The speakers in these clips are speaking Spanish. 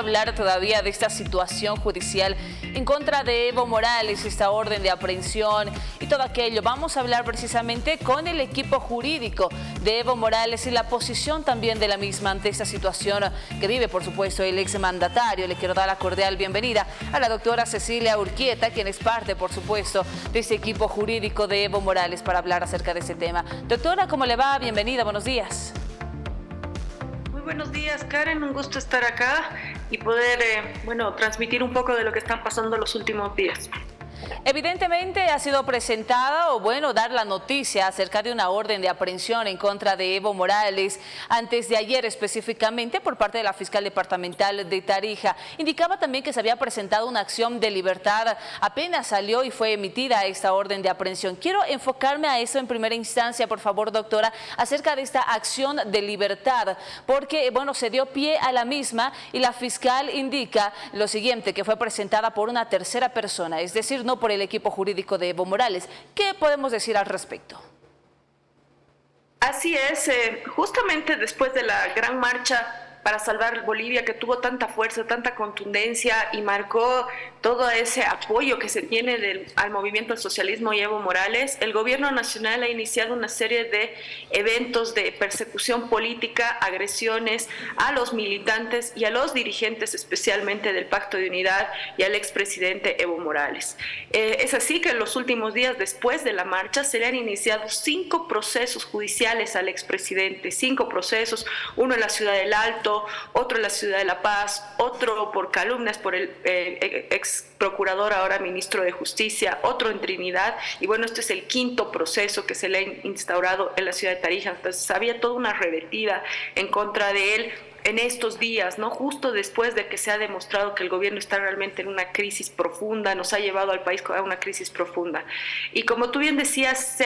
hablar todavía de esta situación judicial en contra de Evo Morales, esta orden de aprehensión y todo aquello. Vamos a hablar precisamente con el equipo jurídico de Evo Morales y la posición también de la misma ante esta situación que vive, por supuesto, el exmandatario. Le quiero dar la cordial bienvenida a la doctora Cecilia Urquieta, quien es parte, por supuesto, de este equipo jurídico de Evo Morales para hablar acerca de este tema. Doctora, ¿cómo le va? Bienvenida, buenos días. Buenos días, Karen, un gusto estar acá y poder, transmitir un poco de lo que están pasando los últimos días. Evidentemente ha sido presentada dar la noticia acerca de una orden de aprehensión en contra de Evo Morales antes de ayer específicamente por parte de la fiscal departamental de Tarija. Indicaba también que se había presentado una acción de libertad, apenas salió y fue emitida esta orden de aprehensión. Quiero enfocarme a eso en primera instancia, por favor, doctora, acerca de esta acción de libertad, porque se dio pie a la misma y la fiscal indica lo siguiente, que fue presentada por una tercera persona, es decir, no por el equipo jurídico de Evo Morales. ¿Qué podemos decir al respecto? Así es, justamente después de la gran marcha para salvar Bolivia, que tuvo tanta fuerza, tanta contundencia y marcó todo ese apoyo que se tiene al movimiento del socialismo y Evo Morales, el gobierno nacional ha iniciado una serie de eventos de persecución política, agresiones a los militantes y a los dirigentes, especialmente del Pacto de Unidad y al expresidente Evo Morales. Es así que en los últimos días después de la marcha se le han iniciado 5 procesos judiciales al expresidente, 5 procesos, uno en la Ciudad del Alto, otro en la Ciudad de La Paz, otro por calumnias por el ex procurador, ahora ministro de Justicia, otro en Trinidad, y este es el 5º proceso que se le ha instaurado en la ciudad de Tarija. Entonces había toda una revertida en contra de él en estos días, ¿no? Justo después de que se ha demostrado que el gobierno está realmente en una crisis profunda, nos ha llevado al país a una crisis profunda. Y como tú bien decías,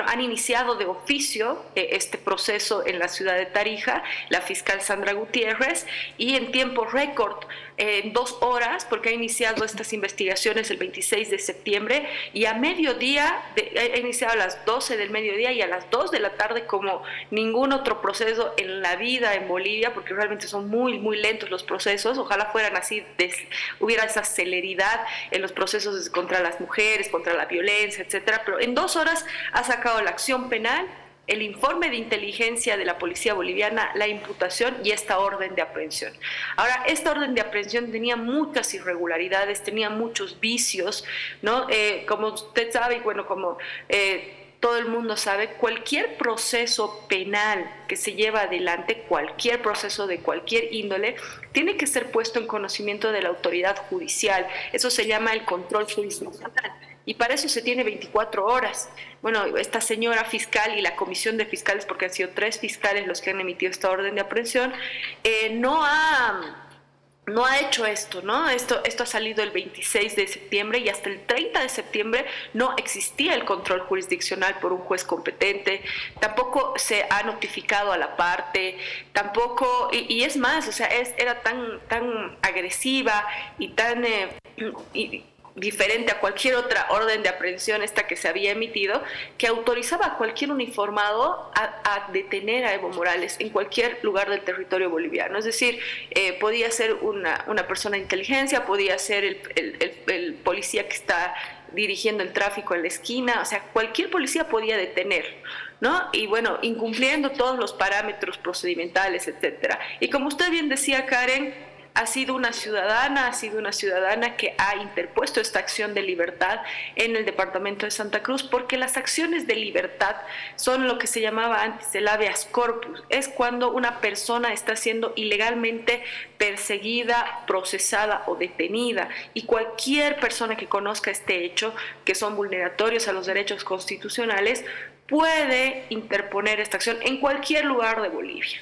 han iniciado de oficio este proceso en la ciudad de Tarija, la fiscal Sandra Gutiérrez, y en tiempo récord, en 2 horas, porque ha iniciado estas investigaciones el 26 de septiembre, y a mediodía, ha iniciado a las 12 del mediodía y a las 2 de la tarde, como ningún otro proceso en la vida en Bolivia, porque realmente son muy, muy lentos los procesos. Ojalá fueran así, hubiera esa celeridad en los procesos contra las mujeres, contra la violencia, etcétera. Pero en 2 horas ha sacado la acción penal, el informe de inteligencia de la policía boliviana, la imputación y esta orden de aprehensión. Ahora, esta orden de aprehensión tenía muchas irregularidades, tenía muchos vicios, ¿no? Como usted sabe, y todo el mundo sabe, cualquier proceso penal que se lleva adelante, cualquier proceso de cualquier índole, tiene que ser puesto en conocimiento de la autoridad judicial. Eso se llama el control jurisdiccional. Y para eso se tiene 24 horas. Esta señora fiscal y la comisión de fiscales, porque han sido 3 fiscales los que han emitido esta orden de aprehensión, no ha hecho esto, ¿no? Esto ha salido el 26 de septiembre y hasta el 30 de septiembre no existía el control jurisdiccional por un juez competente, tampoco se ha notificado a la parte, tampoco, y es más, era tan agresiva y tan diferente a cualquier otra orden de aprehensión esta que se había emitido, que autorizaba a cualquier uniformado a detener a Evo Morales en cualquier lugar del territorio boliviano. Es decir, podía ser una persona de inteligencia, podía ser el policía que está dirigiendo el tráfico en la esquina, cualquier policía podía detener, ¿no? Y incumpliendo todos los parámetros procedimentales, etcétera. Y como usted bien decía, Karen, ha sido una ciudadana que ha interpuesto esta acción de libertad en el departamento de Santa Cruz, porque las acciones de libertad son lo que se llamaba antes el habeas corpus. Es cuando una persona está siendo ilegalmente perseguida, procesada o detenida, y cualquier persona que conozca este hecho, que son vulneratorios a los derechos constitucionales, puede interponer esta acción en cualquier lugar de Bolivia.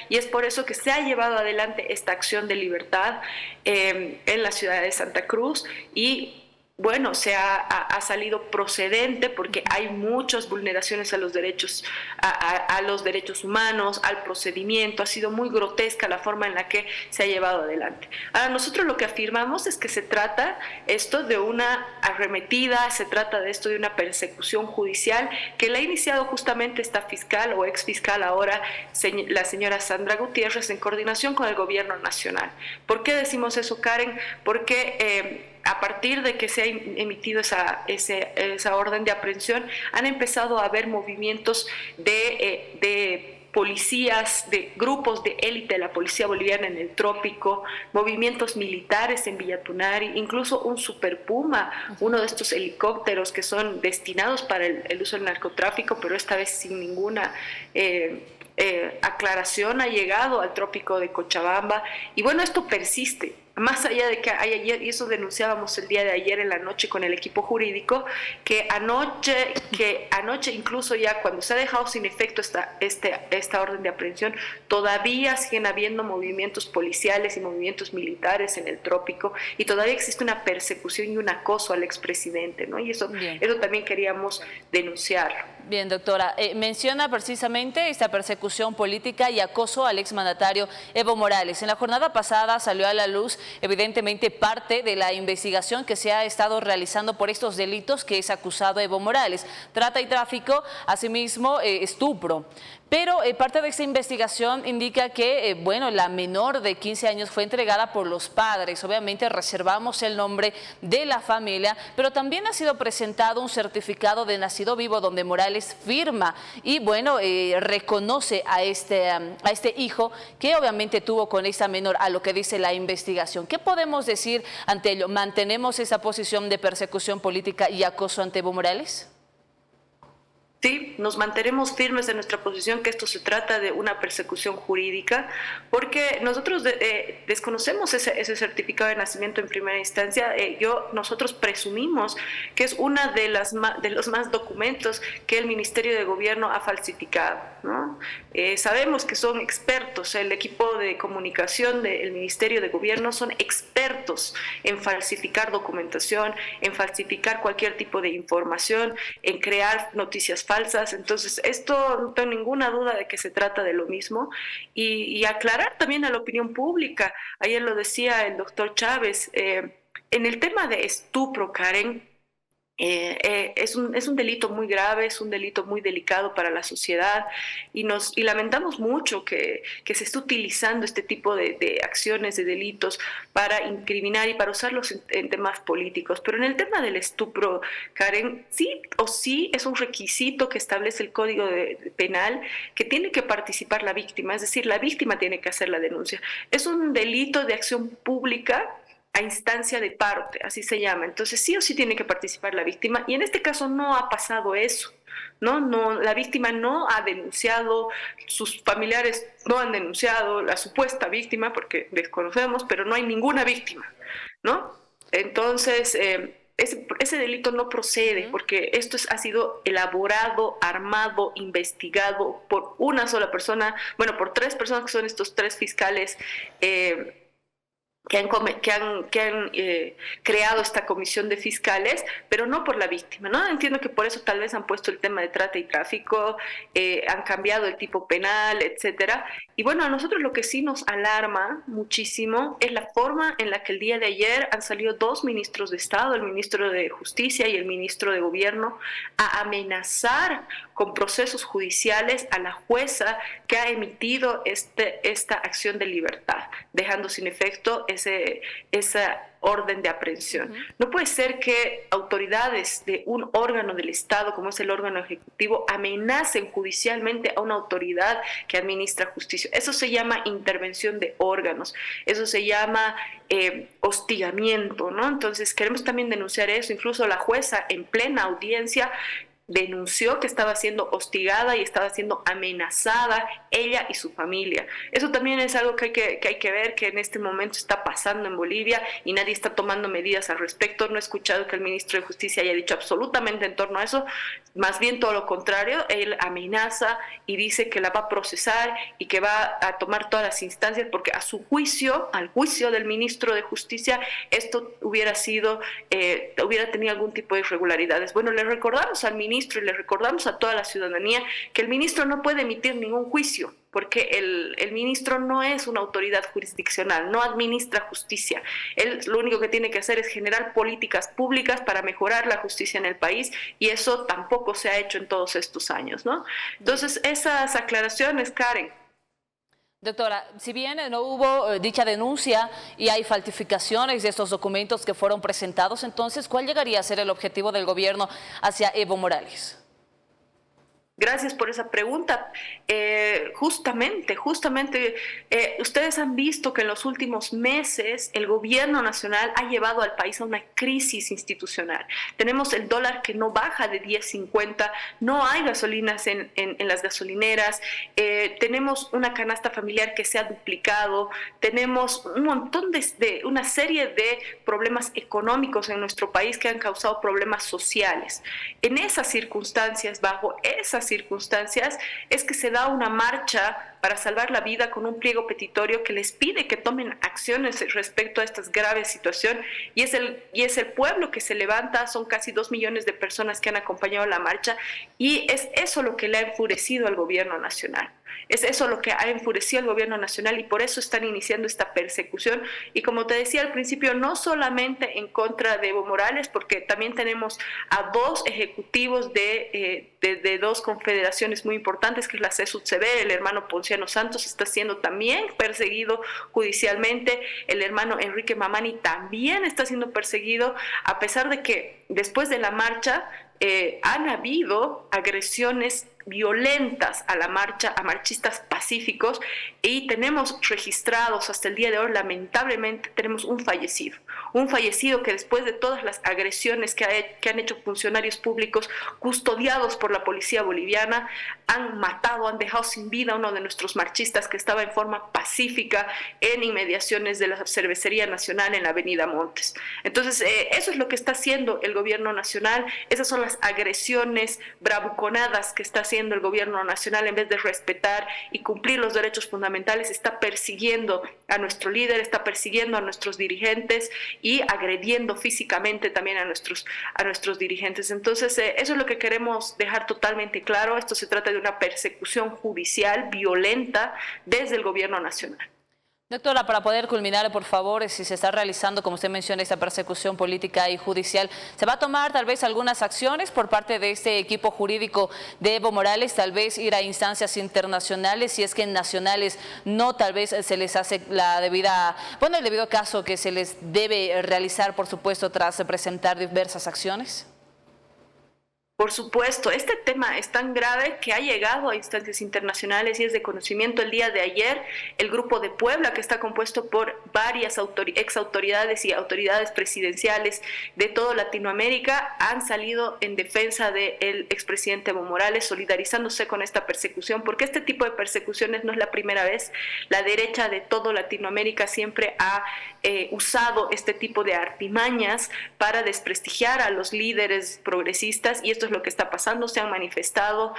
Y es por eso que se ha llevado adelante esta acción de libertad en la ciudad de Santa Cruz, y bueno, ha salido procedente porque hay muchas vulneraciones a los derechos, a los derechos humanos, al procedimiento. Ha sido muy grotesca la forma en la que se ha llevado adelante. Ahora, nosotros lo que afirmamos es que se trata esto de una arremetida, se trata de esto de una persecución judicial que la ha iniciado justamente esta fiscal o ex fiscal ahora, la señora Sandra Gutiérrez, en coordinación con el gobierno nacional. ¿Por qué decimos eso, Karen? Porque a partir de que se ha emitido esa orden de aprehensión, han empezado a haber movimientos de policías, de grupos de élite de la policía boliviana en el trópico, movimientos militares en Villa Tunari, incluso un Super Puma, uno de estos helicópteros que son destinados para el uso del narcotráfico, pero esta vez sin ninguna aclaración, ha llegado al trópico de Cochabamba. Y bueno, esto persiste. Más allá de que hay ayer, y eso denunciábamos el día de ayer en la noche con el equipo jurídico, que anoche incluso ya cuando se ha dejado sin efecto esta orden de aprehensión, todavía siguen habiendo movimientos policiales y movimientos militares en el trópico, y todavía existe una persecución y un acoso al expresidente, ¿no? Y eso también queríamos denunciarlo. Bien, doctora. Menciona precisamente esta persecución política y acoso al exmandatario Evo Morales. En la jornada pasada salió a la luz, evidentemente, parte de la investigación que se ha estado realizando por estos delitos que es acusado Evo Morales. Trata y tráfico, asimismo, estupro. Pero parte de esta investigación indica que, bueno, la menor de 15 años fue entregada por los padres. Obviamente reservamos el nombre de la familia, pero también ha sido presentado un certificado de nacido vivo donde Morales firma y, bueno, reconoce a este hijo que obviamente tuvo con esta menor, a lo que dice la investigación. ¿Qué podemos decir ante ello? ¿Mantenemos esa posición de persecución política y acoso ante Evo Morales? Sí, nos mantenemos firmes en nuestra posición que esto se trata de una persecución jurídica, porque nosotros desconocemos ese certificado de nacimiento en primera instancia. Nosotros presumimos que es una de los más documentos que el Ministerio de Gobierno ha falsificado, ¿no? Sabemos que son expertos, el equipo de comunicación del Ministerio de Gobierno son expertos en falsificar documentación, en falsificar cualquier tipo de información, en crear noticias falsas. Entonces, esto no tengo ninguna duda de que se trata de lo mismo, y aclarar también a la opinión pública. Ayer lo decía el doctor Chávez, en el tema de estupro, Karen, es un delito muy grave, es un delito muy delicado para la sociedad, y lamentamos mucho que se esté utilizando este tipo de acciones, de delitos para incriminar y para usarlos en temas políticos. Pero en el tema del estupro, Karen, sí o sí es un requisito que establece el Código Penal, que tiene que participar la víctima, es decir, la víctima tiene que hacer la denuncia. Es un delito de acción pública a instancia de parte, así se llama. Entonces sí o sí tiene que participar la víctima, y en este caso no ha pasado eso, ¿no? La víctima no ha denunciado, sus familiares no han denunciado, la supuesta víctima, porque desconocemos, pero no hay ninguna víctima, ¿no? Entonces, ese delito no procede, porque esto ha sido elaborado, armado, investigado por una sola persona, bueno, por tres personas que son estos tres fiscales que han creado esta comisión de fiscales, pero no por la víctima, ¿no? Entiendo que por eso tal vez han puesto el tema de trata y tráfico, han cambiado el tipo penal, etcétera. Y bueno, a nosotros lo que sí nos alarma muchísimo es la forma en la que el día de ayer han salido dos ministros de Estado, el ministro de Justicia y el ministro de Gobierno, a amenazar con procesos judiciales a la jueza que ha emitido esta acción de libertad, dejando sin efecto esa orden de aprehensión. No puede ser que autoridades de un órgano del Estado, como es el órgano ejecutivo, amenacen judicialmente a una autoridad que administra justicia. Eso se llama intervención de órganos, eso se llama hostigamiento, ¿no? Entonces queremos también denunciar eso. Incluso la jueza en plena audiencia denunció que estaba siendo hostigada y estaba siendo amenazada ella y su familia. Eso también es algo que hay que ver, que en este momento está pasando en Bolivia y nadie está tomando medidas al respecto. No he escuchado que el ministro de Justicia haya dicho absolutamente en torno a eso, más bien todo lo contrario. Él amenaza y dice que la va a procesar y que va a tomar todas las instancias, porque a su juicio, al juicio del ministro de Justicia, esto hubiera tenido algún tipo de irregularidades. Bueno, le recordamos al ministro y le recordamos a toda la ciudadanía que el ministro no puede emitir ningún juicio, porque el ministro no es una autoridad jurisdiccional, no administra justicia. Él lo único que tiene que hacer es generar políticas públicas para mejorar la justicia en el país, y eso tampoco se ha hecho en todos estos años, ¿no? Entonces, esas aclaraciones, Karen. Doctora, si bien no hubo dicha denuncia y hay falsificaciones de estos documentos que fueron presentados, entonces, ¿cuál llegaría a ser el objetivo del gobierno hacia Evo Morales? Gracias por esa pregunta. Justamente, ustedes han visto que en los últimos meses el gobierno nacional ha llevado al país a una crisis institucional. Tenemos el dólar que no baja de 10.50, no hay gasolinas en las gasolineras, tenemos una canasta familiar que se ha duplicado, tenemos un montón una serie de problemas económicos en nuestro país que han causado problemas sociales. En esas circunstancias, bajo esas circunstancias, es que se da una marcha para salvar la vida con un pliego petitorio que les pide que tomen acciones respecto a esta grave situación, y es el pueblo que se levanta. Son casi 2 millones de personas que han acompañado la marcha, y es eso lo que le ha enfurecido al gobierno nacional. Es eso lo que ha enfurecido al gobierno nacional, y por eso están iniciando esta persecución. Y como te decía al principio, no solamente en contra de Evo Morales, porque también tenemos a 2 ejecutivos de 2 confederaciones muy importantes, que es la CSUCB. El hermano Ponciano Santos está siendo también perseguido judicialmente. El hermano Enrique Mamani también está siendo perseguido, a pesar de que después de la marcha han habido agresiones violentas a la marcha, a marchistas pacíficos, y tenemos registrados hasta el día de hoy, lamentablemente, tenemos un fallecido que después de todas las agresiones que han hecho funcionarios públicos custodiados por la policía boliviana, han matado, han dejado sin vida a uno de nuestros marchistas que estaba en forma pacífica en inmediaciones de la Cervecería Nacional en la Avenida Montes. Entonces, eso es lo que está haciendo el gobierno nacional. Esas son las agresiones bravuconadas que está haciendo el gobierno nacional. En vez de respetar y cumplir los derechos fundamentales, está persiguiendo a nuestro líder, está persiguiendo a nuestros dirigentes y agrediendo físicamente también a nuestros dirigentes. Entonces, eso es lo que queremos dejar totalmente claro. Esto se trata de una persecución judicial violenta desde el gobierno nacional. Doctora, para poder culminar, por favor, si se está realizando, como usted menciona, esta persecución política y judicial, ¿se va a tomar tal vez algunas acciones por parte de este equipo jurídico de Evo Morales? Tal vez ir a instancias internacionales, si es que en nacionales no, tal vez se les hace el debido caso que se les debe realizar, por supuesto, tras presentar diversas acciones. Por supuesto, este tema es tan grave que ha llegado a instancias internacionales y es de conocimiento. El día de ayer, el Grupo de Puebla, que está compuesto por varias exautoridades y autoridades presidenciales de toda Latinoamérica, han salido en defensa del expresidente Evo Morales, solidarizándose con esta persecución, porque este tipo de persecuciones no es la primera vez. La derecha de toda Latinoamérica siempre ha usado este tipo de artimañas para desprestigiar a los líderes progresistas, y esto es lo que está pasando. Se han manifestado.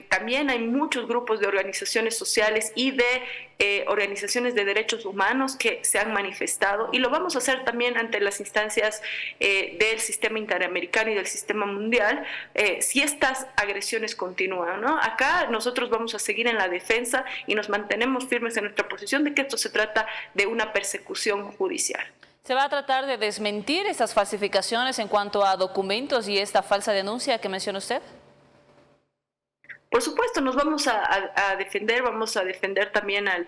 También hay muchos grupos de organizaciones sociales y de organizaciones de derechos humanos que se han manifestado, y lo vamos a hacer también ante las instancias del sistema interamericano y del sistema mundial, si estas agresiones continúan, ¿no? Acá nosotros vamos a seguir en la defensa y nos mantenemos firmes en nuestra posición de que esto se trata de una persecución judicial. ¿Se va a tratar de desmentir estas falsificaciones en cuanto a documentos y esta falsa denuncia que menciona usted? Por supuesto, nos vamos a defender también al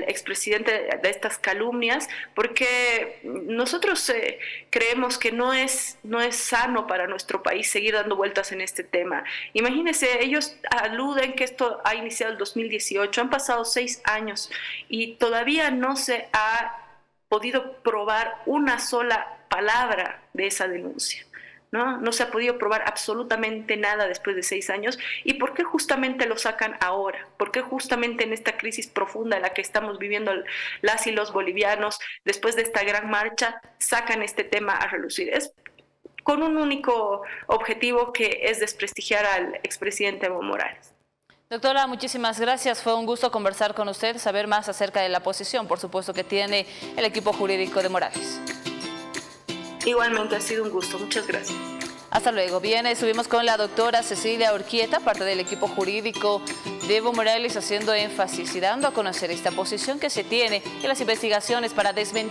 expresidente de estas calumnias, porque nosotros creemos que no es sano para nuestro país seguir dando vueltas en este tema. Imagínense, ellos aluden que esto ha iniciado el 2018, han pasado 6 años y todavía no se ha podido probar una sola palabra de esa denuncia. ¿no? No se ha podido probar absolutamente nada después de 6 años. ¿Y por qué justamente lo sacan ahora? ¿Por qué justamente en esta crisis profunda en la que estamos viviendo las y los bolivianos, después de esta gran marcha, sacan este tema a relucir? Es con un único objetivo, que es desprestigiar al expresidente Evo Morales. Doctora, muchísimas gracias. Fue un gusto conversar con usted, saber más acerca de la posición, por supuesto, que tiene el equipo jurídico de Morales. Igualmente, ha sido un gusto. Muchas gracias. Hasta luego. Bien, estuvimos con la doctora Cecilia Urquieta, parte del equipo jurídico de Evo Morales, haciendo énfasis y dando a conocer esta posición que se tiene en las investigaciones para desmentir